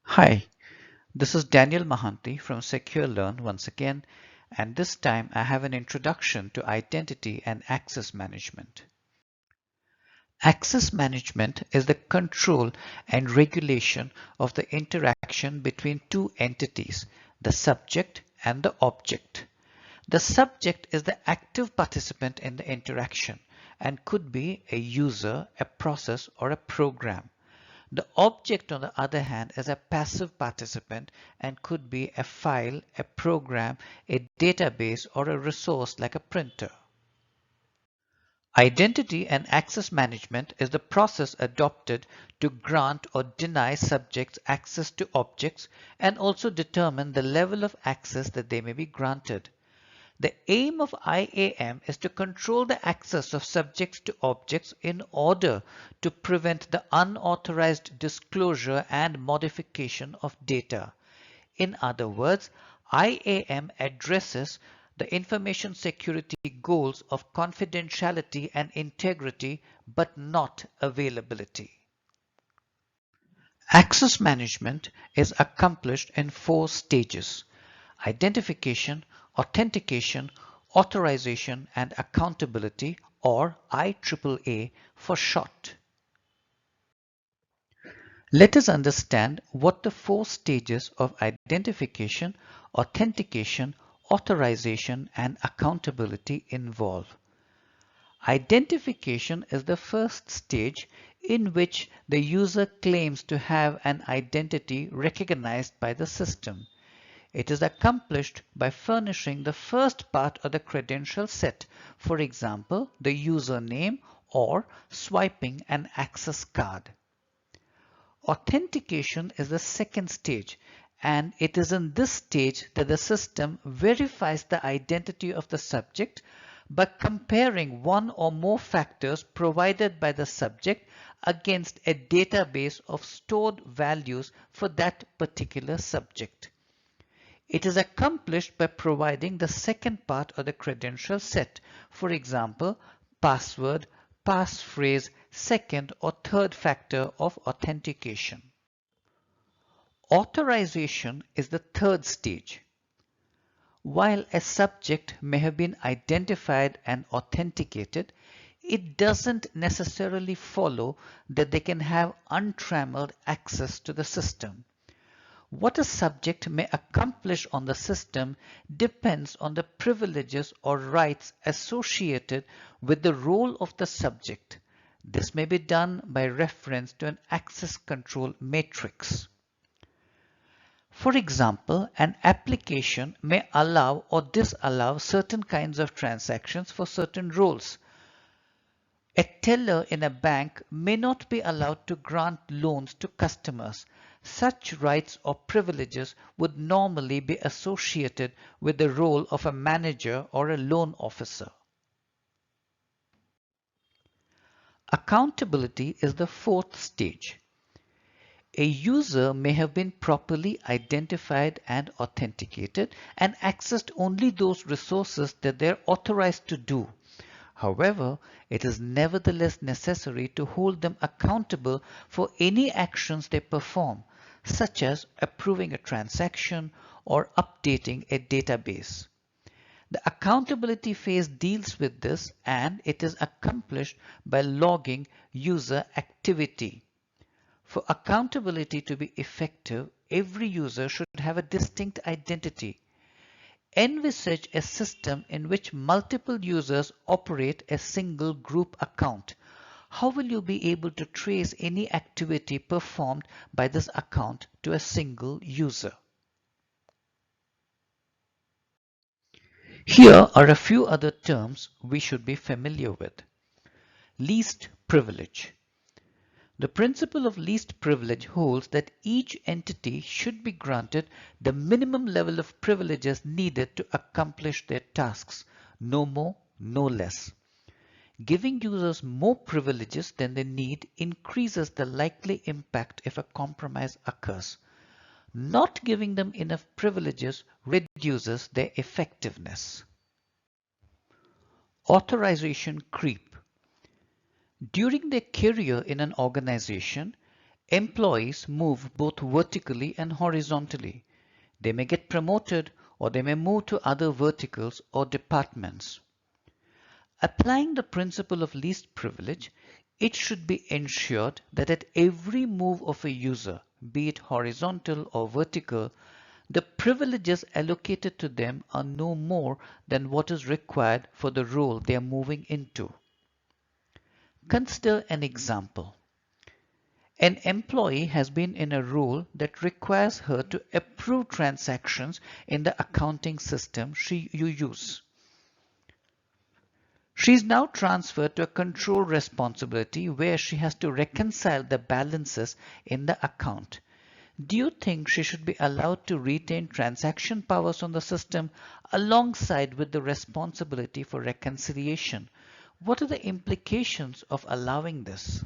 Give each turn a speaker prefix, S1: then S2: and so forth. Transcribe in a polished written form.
S1: Hi, this is Daniel Mahanti from Secure Learn once again, and this time I have an introduction to identity and access management. Access management is the control and regulation of the interaction between two entities, the subject and the object. The subject is the active participant in the interaction and could be a user, a process, or a program. The object, on the other hand, is a passive participant and could be a file, a program, a database, or a resource like a printer. Identity and access management is the process adopted to grant or deny subjects access to objects and also determine the level of access that they may be granted. The aim of IAM is to control the access of subjects to objects in order to prevent the unauthorized disclosure and modification of data. In other words, IAM addresses the information security goals of confidentiality and integrity, but not availability. Access management is accomplished in 4 stages: identification, authentication, authorization, and accountability, or IAAA for short. Let us understand what the 4 stages of identification, authentication, authorization, and accountability involve. Identification is the first stage in which the user claims to have an identity recognized by the system. It is accomplished by furnishing the first part of the credential set, for example, the username, or swiping an access card. Authentication is the second stage, and it is in this stage that the system verifies the identity of the subject by comparing one or more factors provided by the subject against a database of stored values for that particular subject. It is accomplished by providing the second part of the credential set, for example, password, passphrase, second or third factor of authentication. Authorization is the third stage. While a subject may have been identified and authenticated, it doesn't necessarily follow that they can have untrammeled access to the system. What a subject may accomplish on the system depends on the privileges or rights associated with the role of the subject. This may be done by reference to an access control matrix. For example, an application may allow or disallow certain kinds of transactions for certain roles. A teller in a bank may not be allowed to grant loans to customers. Such rights or privileges would normally be associated with the role of a manager or a loan officer. Accountability is the fourth stage. A user may have been properly identified and authenticated and accessed only those resources that they are authorized to do. However, it is nevertheless necessary to hold them accountable for any actions they perform, such as approving a transaction or updating a database. The accountability phase deals with this, and it is accomplished by logging user activity. For accountability to be effective, every user should have a distinct identity. Envisage a system in which multiple users operate a single group account. How will you be able to trace any activity performed by this account to a single user? Here are a few other terms we should be familiar with. Least privilege. The principle of least privilege holds that each entity should be granted the minimum level of privileges needed to accomplish their tasks, no more, no less. Giving users more privileges than they need increases the likely impact if a compromise occurs. Not giving them enough privileges reduces their effectiveness. Authorization creep. During their career in an organization, Employees move both vertically and horizontally. They may get promoted or they may move to other verticals or departments. Applying the principle of least privilege, it should be ensured that at every move of a user, be it horizontal or vertical, the privileges allocated to them are no more than what is required for the role they are moving into. Consider an example. An employee has been in a role that requires her to approve transactions in the accounting system you use. She is now transferred to a control responsibility where she has to reconcile the balances in the account. Do you think she should be allowed to retain transaction powers on the system alongside with the responsibility for reconciliation? What are the implications of allowing this?